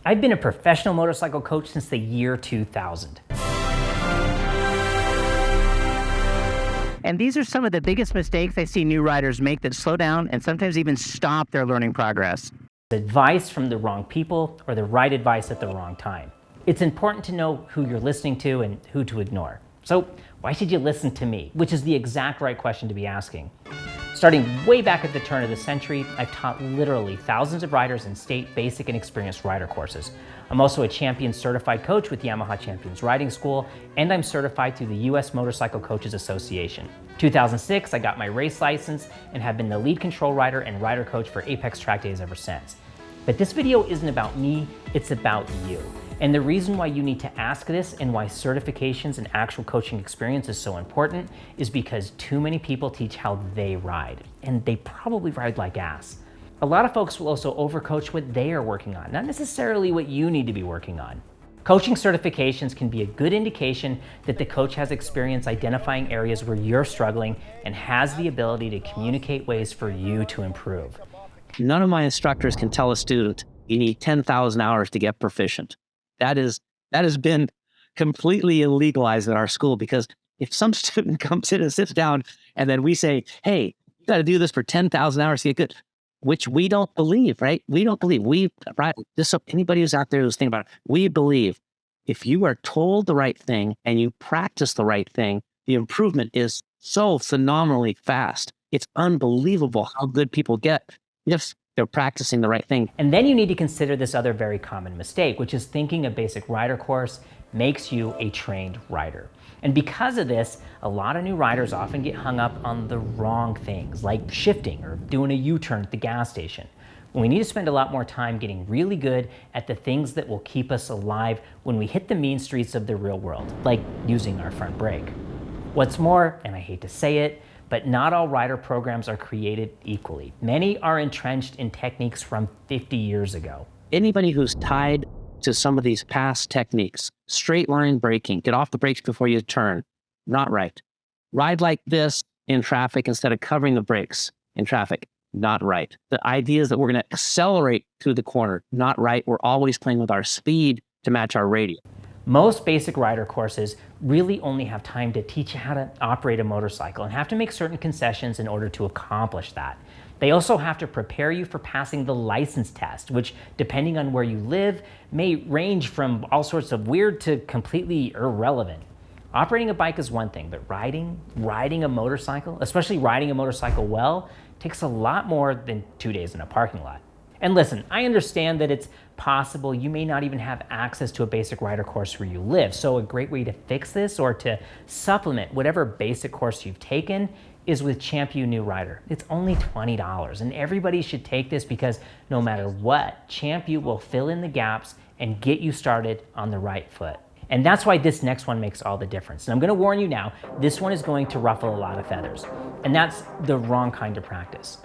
I've been a professional motorcycle coach since the year 2000. And these are some of the biggest mistakes I see new riders make that slow down and sometimes even stop their learning progress. Advice from the wrong people or the right advice at the wrong time. It's important to know who you're listening to and who to ignore. So why should you listen to me? Which is the exact right question to be asking. Starting way back at the turn of the century, I've taught literally thousands of riders in state, basic, and experienced rider courses. I'm also a champion certified coach with Yamaha Champions Riding School, and I'm certified through the U.S. Motorcycle Coaches Association. 2006, I got my race license and have been the lead control rider and rider coach for Apex Track Days ever since. But this video isn't about me, it's about you. And the reason why you need to ask this and why certifications and actual coaching experience is so important is because too many people teach how they ride, and they probably ride like ass. A lot of folks will also overcoach what they are working on, not necessarily what you need to be working on. Coaching certifications can be a good indication that the coach has experience identifying areas where you're struggling and has the ability to communicate ways for you to improve. None of my instructors can tell a student, you need 10,000 hours to get proficient. That has been completely illegalized in our school, because if some student comes in and sits down and then we say, hey, you got to do this for 10,000 hours to get good, which we don't believe, right? We don't believe. Just so anybody who's out there who's thinking about it, we believe if you are told the right thing and you practice the right thing, the improvement is so phenomenally fast. It's unbelievable how good people get if they're practicing the right thing. And then you need to consider this other very common mistake, which is thinking a basic rider course makes you a trained rider. And because of this, a lot of new riders often get hung up on the wrong things, like shifting or doing a U-turn at the gas station. We need to spend a lot more time getting really good at the things that will keep us alive when we hit the mean streets of the real world, like using our front brake. What's more, and I hate to say it, but not all rider programs are created equally. Many are entrenched in techniques from 50 years ago. Anybody who's tied to some of these past techniques, straight line braking, get off the brakes before you turn, not right. Ride like this in traffic instead of covering the brakes in traffic, not right. The idea is that we're going to accelerate through the corner, not right. We're always playing with our speed to match our radius. Most basic rider courses really only have time to teach you how to operate a motorcycle and have to make certain concessions in order to accomplish that. They also have to prepare you for passing the license test, which, depending on where you live, may range from all sorts of weird to completely irrelevant. Operating a bike is one thing, but riding a motorcycle, especially riding a motorcycle well, takes a lot more than 2 days in a parking lot. And listen, I understand that it's possible you may not even have access to a basic rider course where you live. So a great way to fix this or to supplement whatever basic course you've taken is with Champ U New Rider. It's only $20, and everybody should take this because no matter what, Champ U will fill in the gaps and get you started on the right foot. And that's why this next one makes all the difference. And I'm gonna warn you now, this one is going to ruffle a lot of feathers. And that's the wrong kind of practice.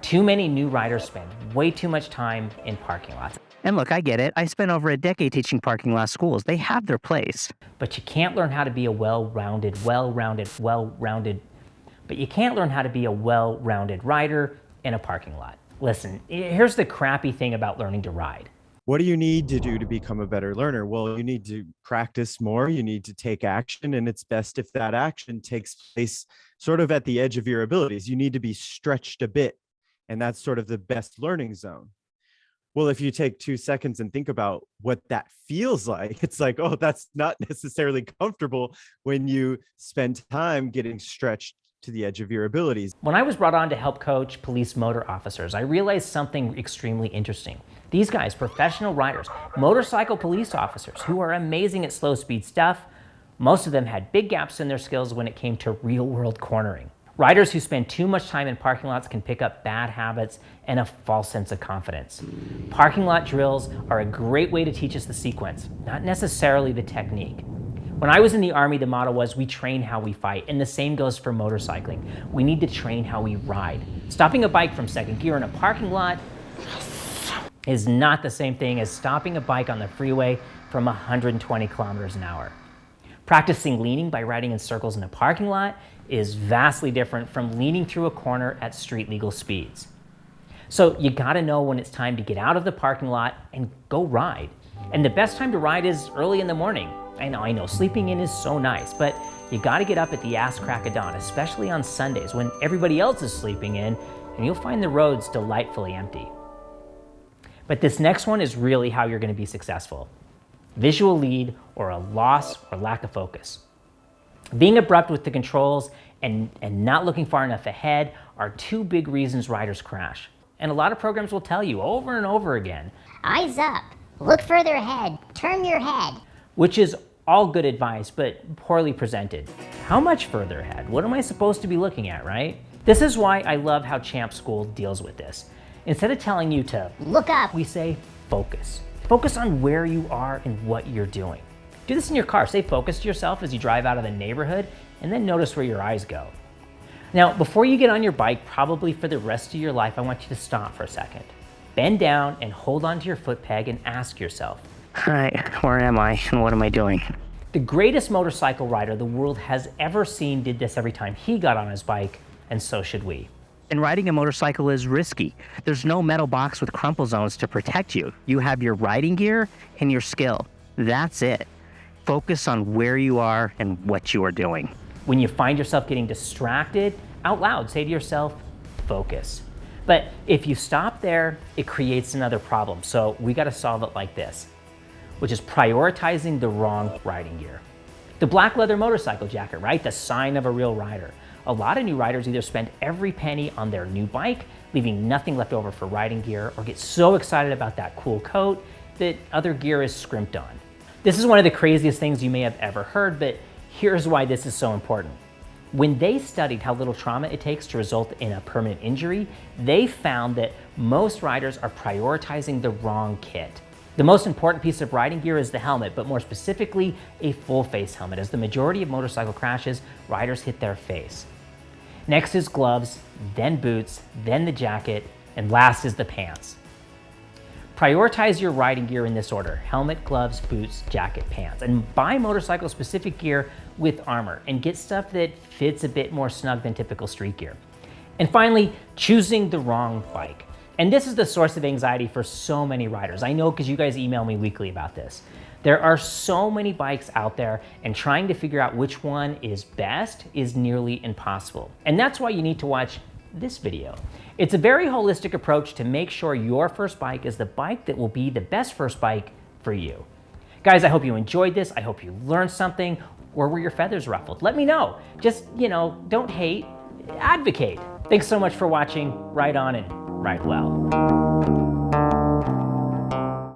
Too many new riders spend way too much time in parking lots. And look, I get it. I spent over a decade teaching parking lot schools. They have their place. But you can't learn how to be a well-rounded rider in a parking lot. Listen, here's the crappy thing about learning to ride. What do you need to do to become a better learner? Well, you need to practice more. You need to take action, and it's best if that action takes place sort of at the edge of your abilities. You need to be stretched a bit, and that's sort of the best learning zone. Well, if you take 2 seconds and think about what that feels like, it's like, oh, that's not necessarily comfortable when you spend time getting stretched to the edge of your abilities. When I was brought on to help coach police motor officers, I realized something extremely interesting. These guys, professional riders, motorcycle police officers who are amazing at slow speed stuff, most of them had big gaps in their skills when it came to real world cornering. Riders who spend too much time in parking lots can pick up bad habits and a false sense of confidence. Parking lot drills are a great way to teach us the sequence, not necessarily the technique. When I was in the Army, the motto was, we train how we fight, and the same goes for motorcycling. We need to train how we ride. Stopping a bike from second gear in a parking lot is not the same thing as stopping a bike on the freeway from 120 kilometers an hour. Practicing leaning by riding in circles in a parking lot is vastly different from leaning through a corner at street legal speeds. So you gotta know when it's time to get out of the parking lot and go ride. And the best time to ride is early in the morning. I know, sleeping in is so nice, but you gotta get up at the ass crack of dawn, especially on Sundays when everybody else is sleeping in, and you'll find the roads delightfully empty. But this next one is really how you're gonna be successful. Visual lead, or a loss or lack of focus. Being abrupt with the controls and not looking far enough ahead are two big reasons riders crash. And a lot of programs will tell you over and over again, eyes up, look further ahead, turn your head. Which is all good advice, but poorly presented. How much further ahead? What am I supposed to be looking at, right? This is why I love how Champ School deals with this. Instead of telling you to look up, we say focus. Focus on where you are and what you're doing. Do this in your car. Say focus to yourself as you drive out of the neighborhood, and then notice where your eyes go. Now, before you get on your bike, probably for the rest of your life, I want you to stop for a second. Bend down and hold onto your foot peg and ask yourself, Hi, where am I and what am I doing? the greatest motorcycle rider the world has ever seen did this every time he got on his bike, and so should we. And riding a motorcycle is risky. There's no metal box with crumple zones to protect you. You have your riding gear and your skill. That's it. Focus on where you are and what you are doing. When you find yourself getting distracted, out loud, say to yourself, focus. But if you stop there, it creates another problem. So we gotta solve it like this, which is prioritizing the wrong riding gear. The black leather motorcycle jacket, right? The sign of a real rider. A lot of new riders either spend every penny on their new bike, leaving nothing left over for riding gear, or get so excited about that cool coat that other gear is scrimped on. This is one of the craziest things you may have ever heard, but here's why this is so important. When they studied how little trauma it takes to result in a permanent injury, they found that most riders are prioritizing the wrong kit. The most important piece of riding gear is the helmet, but more specifically, a full face helmet. As the majority of motorcycle crashes, riders hit their face. Next is gloves, then boots, then the jacket, and last is the pants. Prioritize your riding gear in this order: helmet, gloves, boots, jacket, pants. And buy motorcycle specific gear with armor and get stuff that fits a bit more snug than typical street gear. And finally, choosing the wrong bike. And this is the source of anxiety for so many riders. I know because you guys email me weekly about this. There are so many bikes out there, and trying to figure out which one is best is nearly impossible. And that's why you need to watch this video. It's a very holistic approach to make sure your first bike is the bike that will be the best first bike for you. Guys, I hope you enjoyed this. I hope you learned something, or were your feathers ruffled? Let me know. Just, don't hate, advocate. Thanks so much for watching. Ride on and ride well.